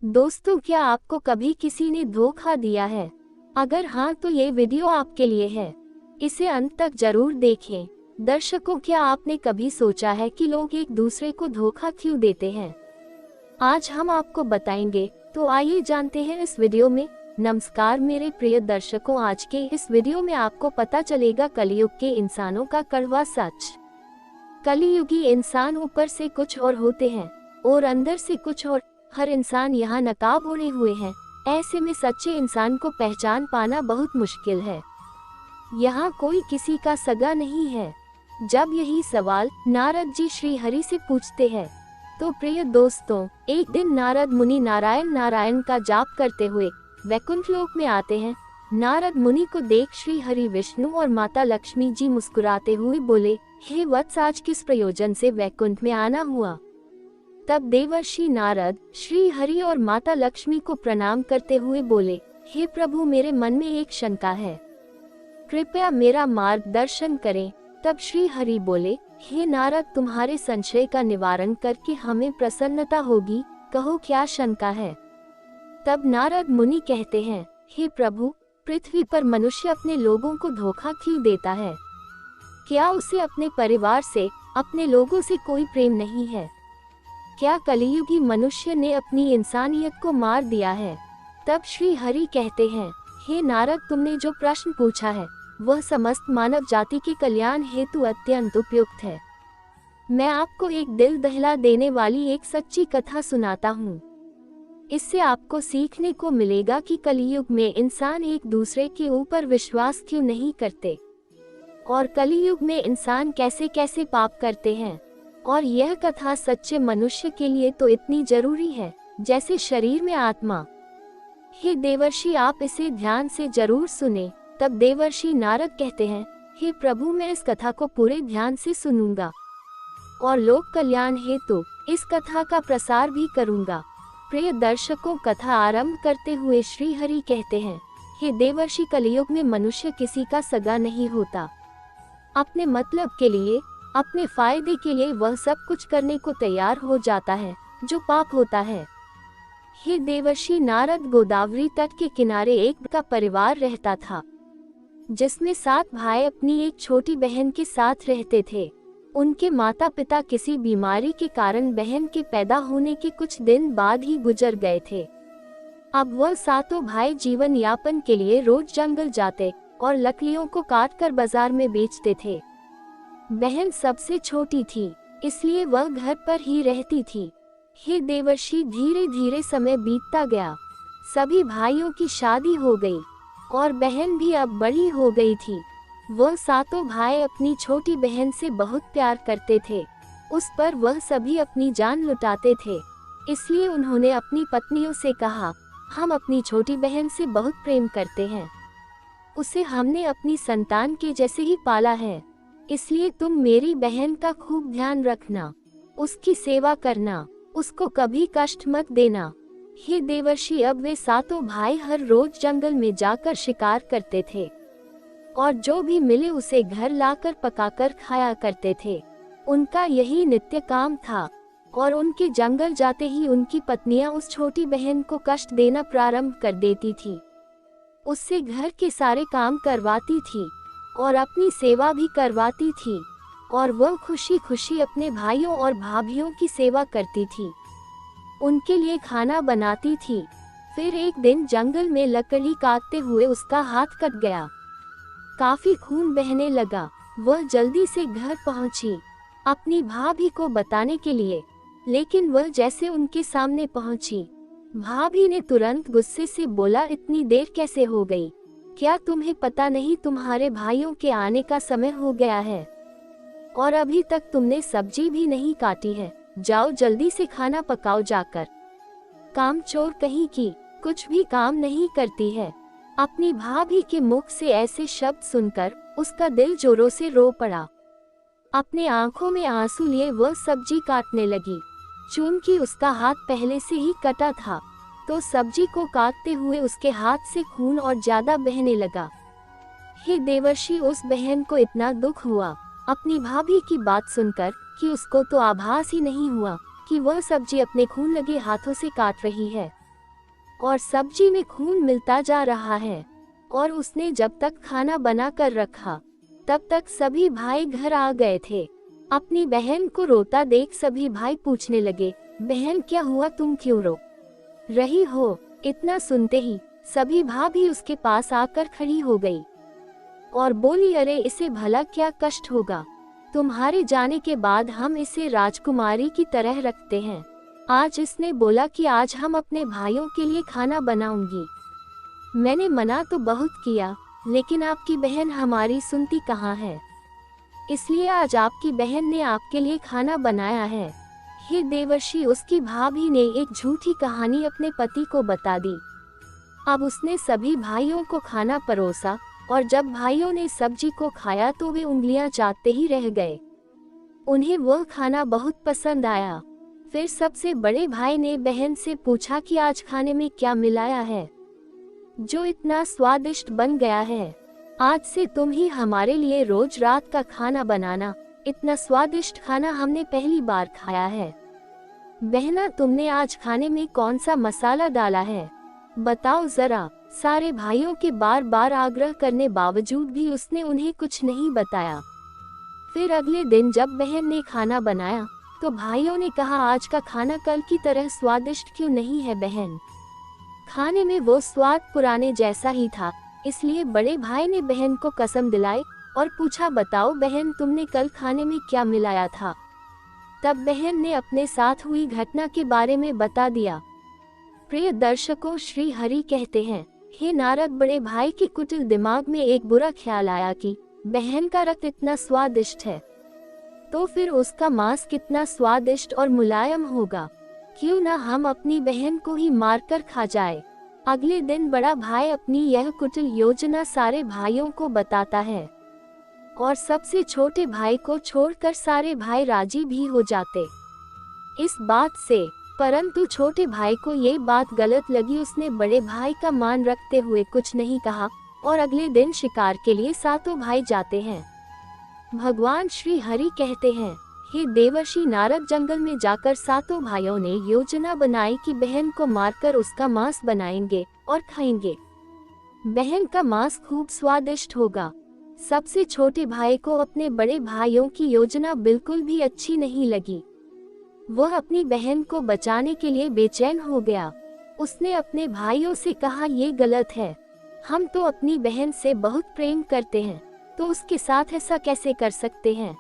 दोस्तों, क्या आपको कभी किसी ने धोखा दिया है? अगर हाँ, तो ये वीडियो आपके लिए है। इसे अंत तक जरूर देखें। दर्शकों, क्या आपने कभी सोचा है कि लोग एक दूसरे को धोखा क्यों देते हैं? आज हम आपको बताएंगे, तो आइए जानते हैं इस वीडियो में। नमस्कार मेरे प्रिय दर्शकों, आज के इस वीडियो में आपको पता चलेगा कलयुग के इंसानों का कड़वा सच। कलयुगी इंसान ऊपर से कुछ और होते हैं और अंदर से कुछ और। हर इंसान यहाँ नकाब ओढ़े हुए हैं। ऐसे में सच्चे इंसान को पहचान पाना बहुत मुश्किल है। यहाँ कोई किसी का सगा नहीं है। जब यही सवाल नारद जी श्री हरि से पूछते हैं, तो प्रिय दोस्तों, एक दिन नारद मुनि नारायण नारायण का जाप करते हुए वैकुंठ लोक में आते हैं। नारद मुनि को देख श्री हरि विष्णु और माता लक्ष्मी जी मुस्कुराते हुए बोले, हे वत्स, आज किस प्रयोजन से वैकुंठ में आना हुआ? तब देवर्षि नारद श्री हरि और माता लक्ष्मी को प्रणाम करते हुए बोले, हे प्रभु, मेरे मन में एक शंका है, कृपया मेरा मार्गदर्शन करें। तब श्री हरि बोले, हे नारद, तुम्हारे संशय का निवारण करके हमें प्रसन्नता होगी, कहो क्या शंका है? तब नारद मुनि कहते हैं, हे प्रभु, पृथ्वी पर मनुष्य अपने लोगों को धोखा क्यों देता है? क्या उसे अपने परिवार से, अपने लोगों से कोई प्रेम नहीं है? क्या कलियुगी मनुष्य ने अपनी इंसानियत को मार दिया है? तब श्री हरि कहते हैं, हे नारद, तुमने जो प्रश्न पूछा है वह समस्त मानव जाति के कल्याण हेतु अत्यंत उपयुक्त है। मैं आपको एक दिल दहला देने वाली एक सच्ची कथा सुनाता हूँ। इससे आपको सीखने को मिलेगा कि कलियुग में इंसान एक दूसरे के ऊपर विश्वास क्यों नहीं करते और कलियुग में इंसान कैसे कैसे पाप करते हैं। और यह कथा सच्चे मनुष्य के लिए तो इतनी जरूरी है जैसे शरीर में आत्मा। हे देवर्षि, आप इसे ध्यान से जरूर सुने। तब देवर्षि नारद कहते हैं, हे प्रभु, मैं इस कथा को पूरे ध्यान से सुनूंगा और लोक कल्याण हेतु इस कथा का प्रसार भी करूंगा। प्रिय दर्शकों, कथा आरंभ करते हुए श्री हरि कहते हैं, हे देवर्षि, कलियुग में मनुष्य किसी का सगा नहीं होता। अपने मतलब के लिए, अपने फायदे के लिए वह सब कुछ करने को तैयार हो जाता है जो पाप होता है। हे देवर्षि नारद, गोदावरी तट के किनारे एक का परिवार रहता था जिसमें 7 भाई अपनी एक छोटी बहन के साथ रहते थे। उनके माता पिता किसी बीमारी के कारण बहन के पैदा होने के कुछ दिन बाद ही गुजर गए थे। अब वह 7 भाई जीवन यापन के लिए रोज जंगल जाते और लकड़ियों को काटकर बाजार में बेचते थे। बहन सबसे छोटी थी, इसलिए वह घर पर ही रहती थी। हे देवर्षि, धीरे धीरे समय बीतता गया। सभी भाइयों की शादी हो गई और बहन भी अब बड़ी हो गई थी। वह 7 भाई अपनी छोटी बहन से बहुत प्यार करते थे। उस पर वह सभी अपनी जान लुटाते थे। इसलिए उन्होंने अपनी पत्नियों से कहा, हम अपनी छोटी बहन से बहुत प्रेम करते हैं। उसे हमने अपनी संतान के जैसे ही पाला है, इसलिए तुम मेरी बहन का खूब ध्यान रखना, उसकी सेवा करना, उसको कभी कष्ट मत देना। हे देवर्षि, अब वे 7 भाई हर रोज जंगल में जाकर शिकार करते थे और जो भी मिले उसे घर लाकर पकाकर खाया करते थे। उनका यही नित्य काम था और उनके जंगल जाते ही उनकी पत्नियां उस छोटी बहन को कष्ट देना प्रारंभ कर देती थी। उससे घर के सारे काम करवाती थी और अपनी सेवा भी करवाती थी और वह खुशी खुशी अपने भाइयों और भाभियों की सेवा करती थी, उनके लिए खाना बनाती थी। फिर एक दिन जंगल में लकड़ी काटते हुए उसका हाथ कट गया। काफी खून बहने लगा। वह जल्दी से घर पहुंची अपनी भाभी को बताने के लिए, लेकिन वह जैसे उनके सामने पहुंची, भाभी ने तुरंत गुस्से से बोला, इतनी देर कैसे हो गई? क्या तुम्हें पता नहीं तुम्हारे भाइयों के आने का समय हो गया है और अभी तक तुमने सब्जी भी नहीं काटी है? जाओ जल्दी से खाना पकाओ जाकर। कामचोर कहीं की, कुछ भी काम नहीं करती है। अपनी भाभी के मुख से ऐसे शब्द सुनकर उसका दिल जोरों से रो पड़ा। अपने आंखों में आंसू लिए वह सब्जी काटने लगी। चूंकि उसका हाथ पहले से ही कटा था, तो सब्जी को काटते हुए उसके हाथ से खून और ज्यादा बहने लगा। हे देवर्षि, उस बहन को इतना दुख हुआ अपनी भाभी की बात सुनकर कि उसको तो आभास ही नहीं हुआ कि वह सब्जी अपने खून लगे हाथों से काट रही है। और सब्जी में खून मिलता जा रहा है। और उसने जब तक खाना बना कर रखा तब तक सभी भाई घर आ गए थे। अपनी बहन को रोता देख सभी भाई पूछने लगे, बहन क्या हुआ, तुम क्यों रो रही हो? इतना सुनते ही सभी भाभी उसके पास आकर खड़ी हो गई और बोली, अरे इसे भला क्या कष्ट होगा, तुम्हारे जाने के बाद हम इसे राजकुमारी की तरह रखते हैं। आज इसने बोला कि आज हम अपने भाइयों के लिए खाना बनाऊंगी। मैंने मना तो बहुत किया, लेकिन आपकी बहन हमारी सुनती कहाँ है, इसलिए आज आपकी बहन ने आपके लिए खाना बनाया है। हे देवर्षि, उसकी भाभी ने एक झूठी कहानी अपने पति को बता दी। अब उसने सभी भाइयों को खाना परोसा और जब भाइयों ने सब्जी को खाया तो वे उंगलियां चाटते ही रह गए। उन्हें वह खाना बहुत पसंद आया। फिर सबसे बड़े भाई ने बहन से पूछा कि आज खाने में क्या मिलाया है जो इतना स्वादिष्ट बन गया है। आज से तुम ही हमारे लिए रोज रात का खाना बनाना, इतना स्वादिष्ट खाना हमने पहली बार खाया है। बहना, तुमने आज खाने में कौन सा मसाला डाला है, बताओ जरा। सारे भाइयों के बार बार आग्रह करने बावजूद भी उसने उन्हें कुछ नहीं बताया। फिर अगले दिन जब बहन ने खाना बनाया तो भाइयों ने कहा, आज का खाना कल की तरह स्वादिष्ट क्यों नहीं है बहन? खाने में वो स्वाद पुराने जैसा ही था। इसलिए बड़े भाई ने बहन को कसम दिलाई और पूछा, बताओ बहन, तुमने कल खाने में क्या मिलाया था? तब बहन ने अपने साथ हुई घटना के बारे में बता दिया। प्रिय दर्शकों, श्री हरि कहते हैं, हे नारद, बड़े भाई के कुटिल दिमाग में एक बुरा ख्याल आया कि बहन का रक्त इतना स्वादिष्ट है तो फिर उसका मांस कितना स्वादिष्ट और मुलायम होगा। क्यों ना हम अपनी बहन को ही मारकर खा जाए। अगले दिन बड़ा भाई अपनी यह कुटिल योजना सारे भाइयों को बताता है और सबसे छोटे भाई को छोड़कर सारे भाई राजी भी हो जाते इस बात से। परंतु छोटे भाई को ये बात गलत लगी। उसने बड़े भाई का मान रखते हुए कुछ नहीं कहा और अगले दिन शिकार के लिए सातों भाई जाते हैं। भगवान श्री हरि कहते हैं, हे देवर्षि नारद, जंगल में जाकर सातों भाइयों ने योजना बनाई कि बहन को मारकर उसका मांस बनाएंगे और खाएंगे। बहन का मांस खूब स्वादिष्ट होगा। सबसे छोटे भाई को अपने बड़े भाइयों की योजना बिल्कुल भी अच्छी नहीं लगी। वह अपनी बहन को बचाने के लिए बेचैन हो गया। उसने अपने भाइयों से कहा, ये गलत है, हम तो अपनी बहन से बहुत प्रेम करते हैं, तो उसके साथ ऐसा कैसे कर सकते हैं?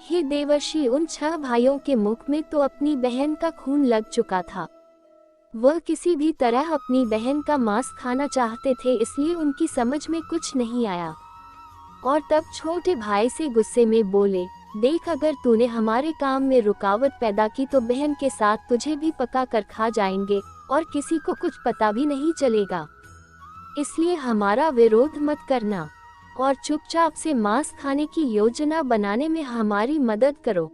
हे देवर्षि, उन 6 भाइयों के मुख में तो अपनी बहन का खून लग चुका था। वह किसी भी तरह अपनी बहन का मांस खाना चाहते थे, इसलिए उनकी समझ में कुछ नहीं आया। और तब छोटे भाई से गुस्से में बोले, देख, अगर तूने हमारे काम में रुकावट पैदा की तो बहन के साथ तुझे भी पका कर खा जाएंगे और किसी को कुछ पता भी नहीं चलेगा। इसलिए हमारा विरोध मत करना और चुपचाप से मांस खाने की योजना बनाने में हमारी मदद करो।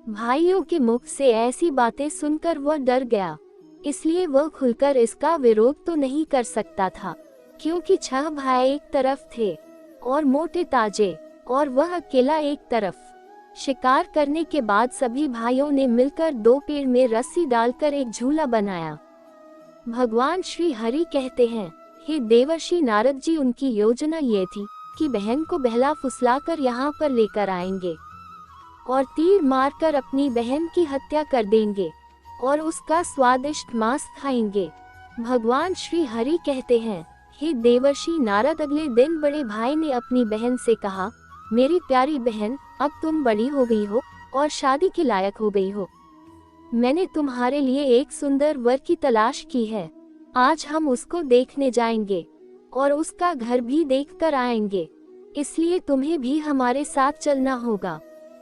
भाइयों के मुख से ऐसी बातें सुनकर वह डर गया। इसलिए वह खुलकर इसका विरोध तो नहीं कर सकता था, क्योंकि 6 भाई एक तरफ थे और मोटे ताजे और वह अकेला एक तरफ। शिकार करने के बाद सभी भाइयों ने मिलकर 2 पेड़ में रस्सी डालकर एक झूला बनाया। भगवान श्री हरि कहते हैं, हे देवर्षि नारद जी, उनकी योजना ये थी कि बहन को बहला फुसलाकर यहाँ पर लेकर आएंगे और तीर मारकर अपनी बहन की हत्या कर देंगे और उसका स्वादिष्ट मांस खाएंगे। भगवान श्री हरि कहते हैं, हे देवर्षि नारद, अगले दिन बड़े भाई ने अपनी बहन से कहा, मेरी प्यारी बहन, अब तुम बड़ी हो गई हो और शादी के लायक हो गई हो। मैंने तुम्हारे लिए एक सुंदर वर की तलाश की है। आज हम उसको देखने जाएंगे और उसका घर भी देखकर आएंगे। इसलिए तुम्हें भी हमारे साथ चलना होगा।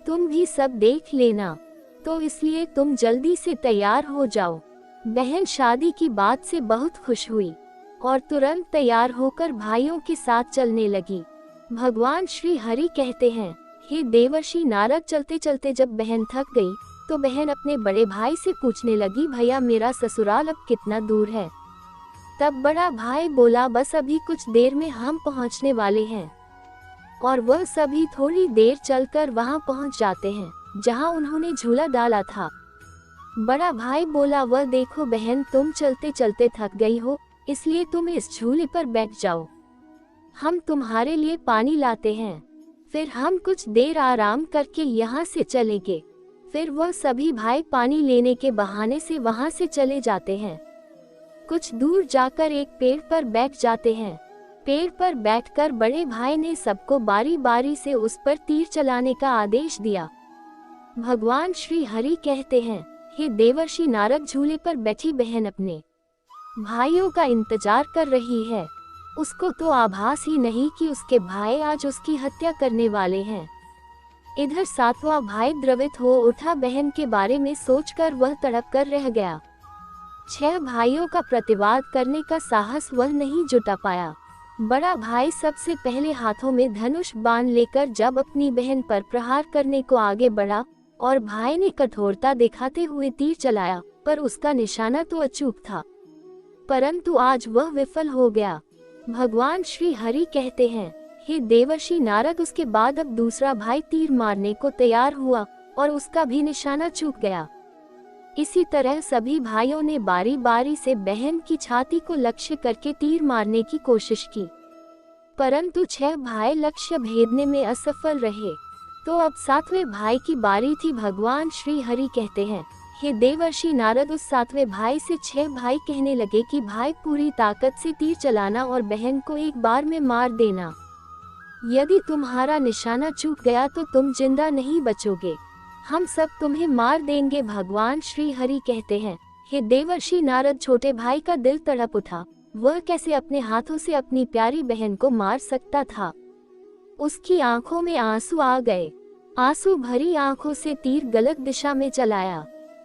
तुम भी सब देख लेना, तो इसलिए तुम जल्दी से तैयार हो जाओ। बहन शादी की बात से बहुत खुश हुई और तुरंत तैयार होकर भाइयों के साथ चलने लगी। भगवान श्री हरि कहते हैं, हे देवर्षि नारद, चलते चलते जब बहन थक गई तो बहन अपने बड़े भाई से पूछने लगी, भैया मेरा ससुराल अब कितना दूर है? तब बड़ा भाई बोला, बस अभी कुछ देर में हम पहुंचने वाले हैं। और वह सभी थोड़ी देर चलकर वहां पहुंच जाते हैं जहां उन्होंने झूला डाला था। बड़ा भाई बोला, वह देखो बहन, तुम चलते चलते थक गई हो, इसलिए तुम इस झूले पर बैठ जाओ, हम तुम्हारे लिए पानी लाते हैं, फिर हम कुछ देर आराम करके यहाँ से चलेंगे। फिर वह सभी भाई पानी लेने के बहाने से वहाँ से चले जाते हैं। कुछ दूर जाकर एक पेड़ पर बैठ जाते हैं। पेड़ पर बैठकर बड़े भाई ने सबको बारी बारी से उस पर तीर चलाने का आदेश दिया। भगवान श्री हरि कहते हैं, हे देवर्षि नारद, झूले पर बैठी बहन अपने भाइयों का इंतजार कर रही है। उसको तो आभास ही नहीं कि उसके भाई आज उसकी हत्या करने वाले हैं। इधर सातवां भाई द्रवित हो उठा। बहन के बारे में सोचकर वह तड़प कर रह गया। 6 भाइयों का प्रतिवाद करने का साहस वह नहीं जुटा पाया। बड़ा भाई सबसे पहले हाथों में धनुष बाण लेकर जब अपनी बहन पर प्रहार करने को आगे बढ़ा और भाई ने कठोरता दिखाते हुए तीर चलाया, पर उसका निशाना तो अचूक था, परंतु आज वह विफल हो गया। भगवान श्री हरि कहते हैं, हे देवर्षि नारद, उसके बाद अब दूसरा भाई तीर मारने को तैयार हुआ और उसका भी निशाना चूक गया। इसी तरह सभी भाइयों ने बारी बारी से बहन की छाती को लक्ष्य करके तीर मारने की कोशिश की, परंतु 6 भाई लक्ष्य भेदने में असफल रहे। तो अब 7वें भाई की बारी थी। भगवान श्री हरि कहते हैं, हे देवर्षि नारद, उस 7वें भाई से 6 भाई कहने लगे कि भाई, पूरी ताकत से तीर चलाना और बहन को एक बार में मार देना। यदि तुम्हारा निशाना चूक गया तो तुम जिंदा नहीं बचोगे, हम सब तुम्हें मार देंगे। भगवान श्री हरि कहते हैं, हे देवर्षि नारद, छोटे भाई का दिल तड़प उठा। वह कैसे अपने हाथों से अपनी प्यारी बहन को मार सकता था। उसकी आंखों में आंसू आ गए। आंसू भरी आंखों से तीर गलत दिशा में चलाया,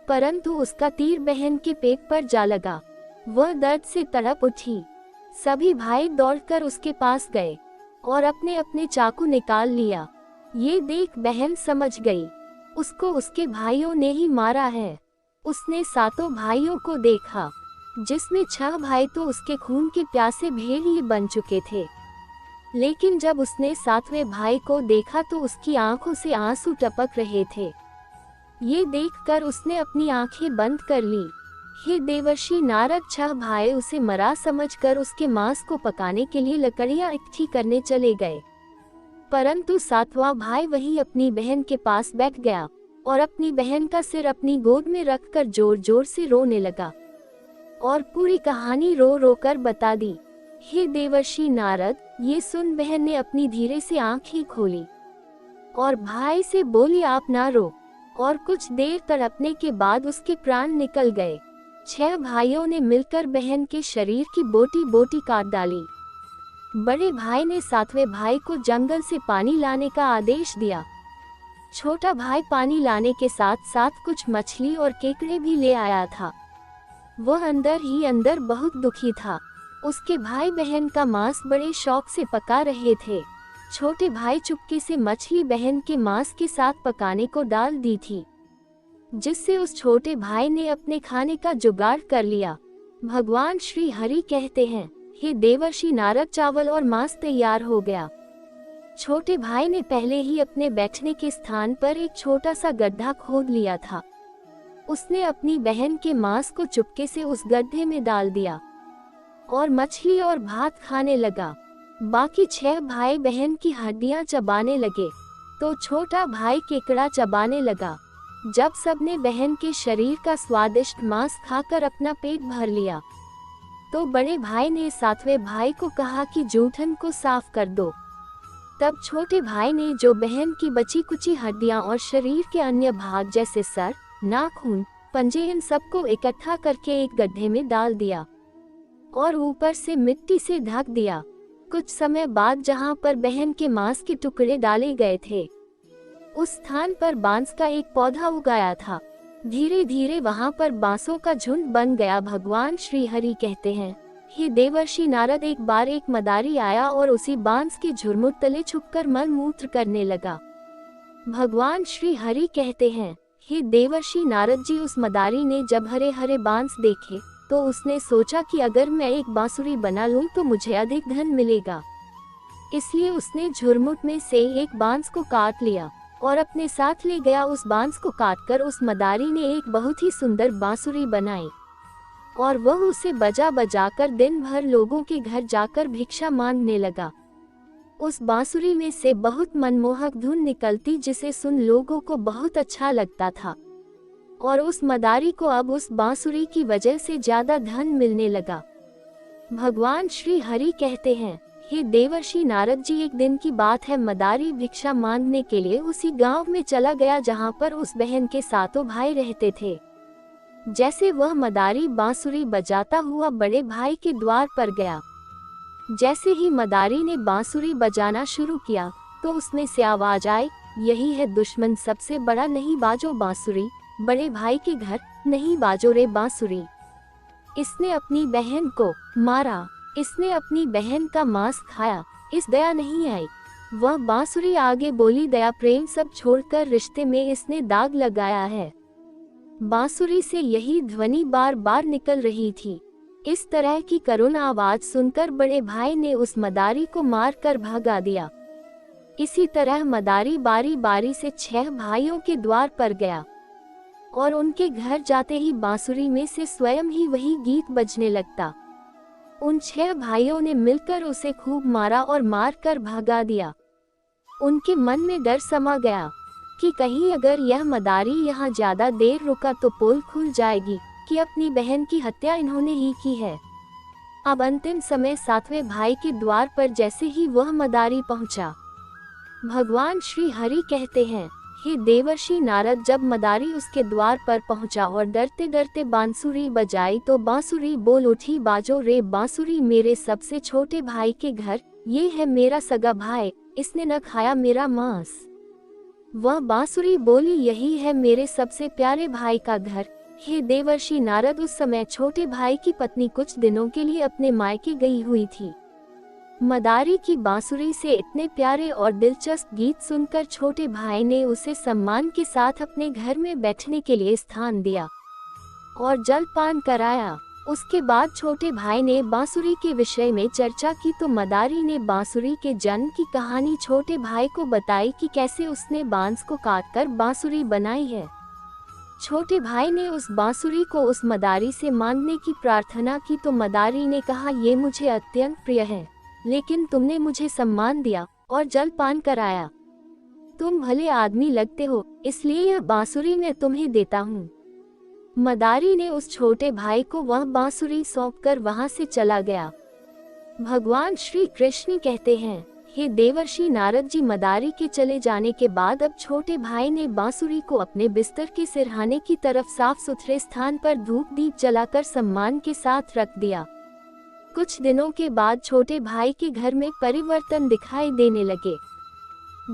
परंतु उसका तीर बहन के पेट पर जा लगा। वह दर्द से तड़प उठी। सभी भाई दौड़कर उसके पास गए और अपने अपने चाकू निकाल लिया। ये देख बहन समझ गई, उसको उसके भाइयों ने ही मारा है। उसने 7 भाइयों को देखा, जिसमें 6 भाई तो उसके खून के प्यासे भेड़िए बन चुके थे, लेकिन जब उसने 7वें भाई को देखा तो उसकी आंखों से आंसू टपक रहे थे। ये देखकर उसने अपनी आंखें बंद कर ली। हे देवर्षि नारद, 6 भाई उसे मरा समझकर उसके मांस को पकाने के लिए लकड़ियां इकट्ठी करने चले गए, परंतु 7वां भाई वहीं अपनी बहन के पास बैठ गया और अपनी बहन का सिर अपनी गोद में रखकर जोर जोर से रोने लगा और पूरी कहानी रो रो कर बता दी। हे देवर्षि नारद, ये सुन बहन ने अपनी धीरे से आंखें खोली और भाई से बोली, आप ना रो। और कुछ देर तड़पने के बाद उसके प्राण निकल गए। 6 भाइयों ने मिलकर बहन के शरीर की बोटी बोटी काट डाली। बड़े भाई ने 7वें भाई को जंगल से पानी लाने का आदेश दिया। छोटा भाई पानी लाने के साथ साथ कुछ मछली और केकड़े भी ले आया था। वह अंदर ही अंदर बहुत दुखी था। उसके भाई बहन का मांस बड़े शौक से पका रहे थे। छोटे भाई चुपके से मछली बहन के मांस के साथ पकाने को डाल दी थी, जिससे उस छोटे भाई ने अपने खाने का जुगाड़ कर लिया। भगवान श्री हरि कहते हैं, हे देवर्षि नारद, चावल और मांस तैयार हो गया। छोटे भाई ने पहले ही अपने बैठने के स्थान पर एक छोटा सा गड्ढा खोद लिया था। उसने अपनी बहन के मांस को चुपके से उस गड्ढे में डाल दिया और मछली और भात खाने लगा। बाकी 6 भाई बहन की हड्डियां चबाने लगे तो छोटा भाई केकड़ा चबाने लगा। जब सबने बहन के शरीर का स्वादिष्ट मांस खाकर अपना पेट भर लिया तो बड़े भाई ने 7वें भाई को कहा कि जूठन को साफ कर दो। तब छोटे भाई ने जो बहन की बची कुची हड्डियां और शरीर के अन्य भाग जैसे सर, नाखून, पंजे, इन सबको इकट्ठा करके एक गड्ढे में डाल दिया और ऊपर से मिट्टी से ढक दिया। कुछ समय बाद जहां पर बहन के मांस के टुकड़े डाले गए थे, उस स्थान पर बांस का एक पौधा उगाया था। धीरे धीरे वहां पर बांसों का झुंड बन गया। भगवान श्री हरि कहते हैं, हे देवर्षि नारद, एक बार एक मदारी आया और उसी बांस के झुरमुट तले छुपकर मल मूत्र करने लगा। भगवान श्री हरि कहते हैं, हे देवर्षि नारद जी, उस मदारी ने जब हरे हरे बांस देखे तो उसने सोचा कि अगर मैं एक बांसुरी बना लूं तो मुझे अधिक धन मिलेगा। इसलिए उसने झुरमुट में से एक बांस को काट लिया और अपने साथ ले गया। उस बांस को काटकर उस मदारी ने एक बहुत ही सुंदर बांसुरी बनाई और वह उसे बजा बजाकर दिन भर लोगों के घर जाकर भिक्षा मांगने लगा। उस बांसुरी में से बहुत मनमोहक धुन निकलती जिसे सुन लोगों को बहुत अच्छा लगता था और उस मदारी को अब उस बांसुरी की वजह से ज्यादा धन मिलने लगा। भगवान श्री हरि कहते हैं, हे देवर्षि नारद जी, एक दिन की बात है, मदारी भिक्षा मांगने के लिए उसी गांव में चला गया जहां पर उस बहन के सातों भाई रहते थे। जैसे वह मदारी बांसुरी बजाता हुआ बड़े भाई के द्वार पर गया, जैसे ही मदारी ने बांसुरी बजाना शुरू किया तो उसमें से आवाज आई, यही है दुश्मन सबसे बड़ा, नहीं बाजो बांसुरी, बड़े भाई के घर नहीं बाजो रे बांसुरी। इसने अपनी बहन को मारा, इसने अपनी बहन का मांस खाया, इस दया नहीं आई। वह बांसुरी आगे बोली, दया प्रेम सब छोड़कर रिश्ते में इसने दाग लगाया है। बांसुरी से यही ध्वनि बार बार निकल रही थी। इस तरह की करुण आवाज सुनकर बड़े भाई ने उस मदारी को मार कर भगा दिया। इसी तरह मदारी बारी बारी से 6 भाइयों के द्वार पर गया और उनके घर जाते ही बांसुरी में से स्वयं ही वही गीत बजने लगता। उन 6 भाइयों ने मिलकर उसे खूब मारा और मार कर भगा दिया। उनके मन में डर समा गया कि कहीं अगर यह मदारी यहाँ ज्यादा देर रुका तो पोल खुल जाएगी कि अपनी बहन की हत्या इन्होंने ही की है। अब अंतिम समय 7वें भाई के द्वार पर जैसे ही वह मदारी पहुंचा, भगवान श्री हरि कहते हैं, हे देवर्षि नारद, जब मदारी उसके द्वार पर पहुंचा और डरते डरते बांसुरी बजाई तो बांसुरी बोल उठी, बाजो रे बांसुरी मेरे सबसे छोटे भाई के घर, ये है मेरा सगा भाई, इसने न खाया मेरा मांस। वह बांसुरी बोली, यही है मेरे सबसे प्यारे भाई का घर। हे देवर्षि नारद, उस समय छोटे भाई की पत्नी कुछ दिनों के लिए अपने मायके गई हुई थी। मदारी की बांसुरी से इतने प्यारे और दिलचस्प गीत सुनकर छोटे भाई ने उसे सम्मान के साथ अपने घर में बैठने के लिए स्थान दिया और जलपान कराया। उसके बाद छोटे भाई ने बांसुरी के विषय में चर्चा की तो मदारी ने बांसुरी के जन्म की कहानी छोटे भाई को बताई कि कैसे उसने बांस को काटकर बांसुरी बनाई है। छोटे भाई ने उस बांसुरी को उस मदारी से मांगने की प्रार्थना की तो मदारी ने कहा, ये मुझे अत्यंत प्रिय है, लेकिन तुमने मुझे सम्मान दिया और जलपान कराया। तुम भले आदमी लगते हो, इसलिए यह बांसुरी मैं तुम्हें देता हूँ। मदारी ने उस छोटे भाई को वह बांसुरी सौंपकर वहां से चला गया। भगवान श्री कृष्ण कहते हैं, हे देवर्षि नारद जी, मदारी के चले जाने के बाद अब छोटे भाई ने बांसुरी को अपने बिस्तर के सिरहाने की तरफ साफ सुथरे स्थान पर धूप दीप जलाकर सम्मान के साथ रख दिया। कुछ दिनों के बाद छोटे भाई के घर में परिवर्तन दिखाई देने लगे।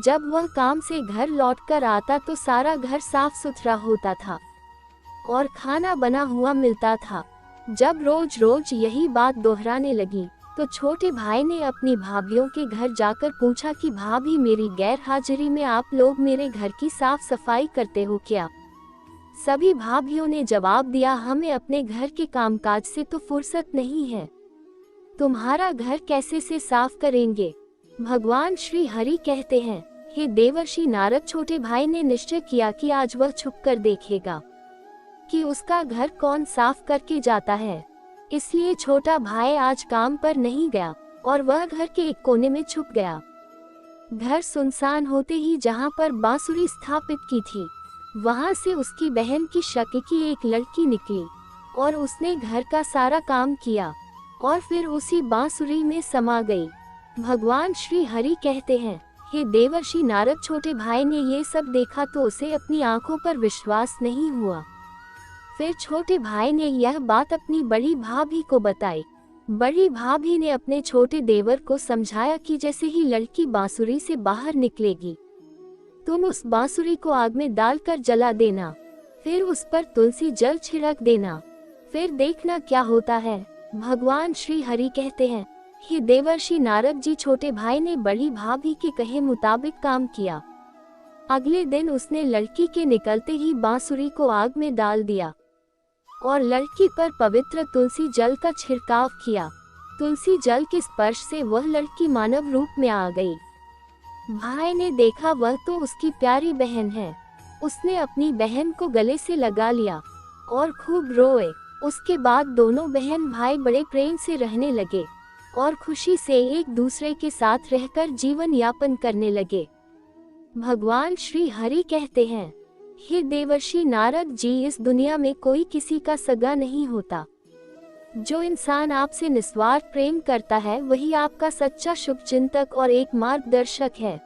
जब वह काम से घर लौटकर आता तो सारा घर साफ सुथरा होता था और खाना बना हुआ मिलता था। जब रोज रोज यही बात दोहराने लगी तो छोटे भाई ने अपनी भाभीियों के घर जाकर पूछा कि भाभी, मेरी गैर हाजिरी में आप लोग मेरे घर की साफ सफाई करते हो क्या? सभी भाभीियों ने जवाब दिया, हमें अपने घर के कामकाज से तो फुर्सत नहीं है, तुम्हारा घर कैसे से साफ करेंगे? भगवान श्री हरि कहते हैं, हे देवर्षि नारद, छोटे भाई ने निश्चय किया कि आज वह छुप कर देखेगा कि उसका घर कौन साफ करके जाता है। इसलिए छोटा भाई आज काम पर नहीं गया और वह घर के एक कोने में छुप गया। घर सुनसान होते ही जहां पर बांसुरी स्थापित की थी, वहां से उसकी बहन की शक्ल की एक लड़की निकली और उसने घर का सारा काम किया और फिर उसी बांसुरी में समा गई। भगवान श्री हरि कहते हैं, हे देवर्षि नारद, छोटे भाई ने ये सब देखा तो उसे अपनी आंखों पर विश्वास नहीं हुआ। फिर छोटे भाई ने यह बात अपनी बड़ी भाभी को बताई। बड़ी भाभी ने अपने छोटे देवर को समझाया कि जैसे ही लड़की बांसुरी से बाहर निकलेगी, तुम उस बांसुरी को आग में डालकर जला देना, फिर उस पर तुलसी जल छिड़क देना, फिर देखना क्या होता है। भगवान श्री हरि कहते हैं, हे देवर्षि नारद जी, छोटे भाई ने बड़ी भाभी के कहे मुताबिक काम किया। अगले दिन उसने लड़की के निकलते ही बांसुरी को आग में डाल दिया और लड़की पर पवित्र तुलसी जल का छिड़काव किया। तुलसी जल के स्पर्श से वह लड़की मानव रूप में आ गई। भाई ने देखा वह तो उसकी प्यारी बहन है। उसने अपनी बहन को गले से लगा लिया और खूब रोए। उसके बाद दोनों बहन भाई बड़े प्रेम से रहने लगे और खुशी से एक दूसरे के साथ रहकर जीवन यापन करने लगे। भगवान श्री हरि कहते हैं, हे देवर्षि नारद जी, इस दुनिया में कोई किसी का सगा नहीं होता। जो इंसान आपसे निस्वार्थ प्रेम करता है वही आपका सच्चा शुभचिंतक और एक मार्गदर्शक है।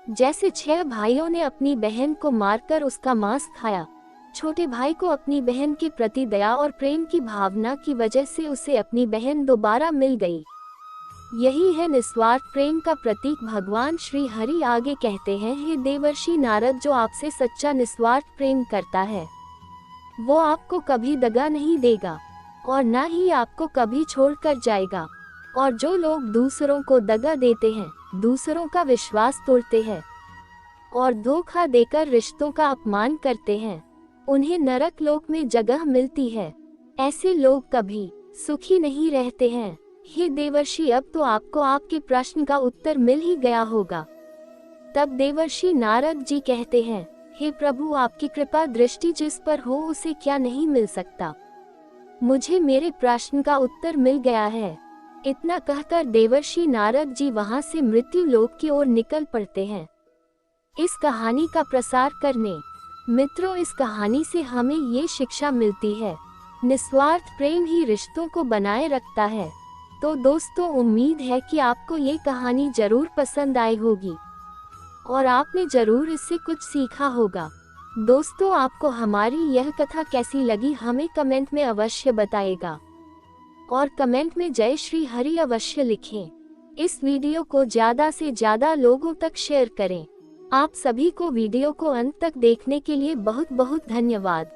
जैसे 6 भाइयों ने अपनी बहन को मारकर उसका मांस खाया, छोटे भाई को अपनी बहन के प्रति दया और प्रेम की भावना की वजह से उसे अपनी बहन दोबारा मिल गई। यही है निस्वार्थ प्रेम का प्रतीक। भगवान श्री हरि आगे कहते हैं, हे देवर्षि नारद, जो आपसे सच्चा निस्वार्थ प्रेम करता है वो आपको कभी दगा नहीं देगा और न ही आपको कभी छोड़कर जाएगा। और जो लोग दूसरों को दगा देते हैं, दूसरों का विश्वास तोड़ते हैं और धोखा देकर रिश्तों का अपमान करते हैं, उन्हें नरक लोक में जगह मिलती है। ऐसे लोग कभी सुखी नहीं रहते हैं। हे देवर्षि, अब तो आपको आपके प्रश्न का उत्तर मिल ही गया होगा। तब देवर्षि नारद जी कहते हैं, हे प्रभु, आपकी कृपा दृष्टि जिस पर हो उसे क्या नहीं मिल सकता। मुझे मेरे प्रश्न का उत्तर मिल गया है। इतना कहकर देवर्षि नारद जी वहां से मृत्यु लोक की ओर निकल पड़ते हैं। इस कहानी का प्रसार करने मित्रों, इस कहानी से हमें ये शिक्षा मिलती है, निस्वार्थ प्रेम ही रिश्तों को बनाए रखता है। तो दोस्तों, उम्मीद है कि आपको ये कहानी जरूर पसंद आई होगी और आपने जरूर इससे कुछ सीखा होगा। दोस्तों, आपको हमारी यह कथा कैसी लगी हमें कमेंट में अवश्य बताइएगा और कमेंट में जय श्री हरि अवश्य लिखें। इस वीडियो को ज़्यादा से ज़्यादा लोगों तक शेयर करें। आप सभी को वीडियो को अंत तक देखने के लिए बहुत बहुत धन्यवाद।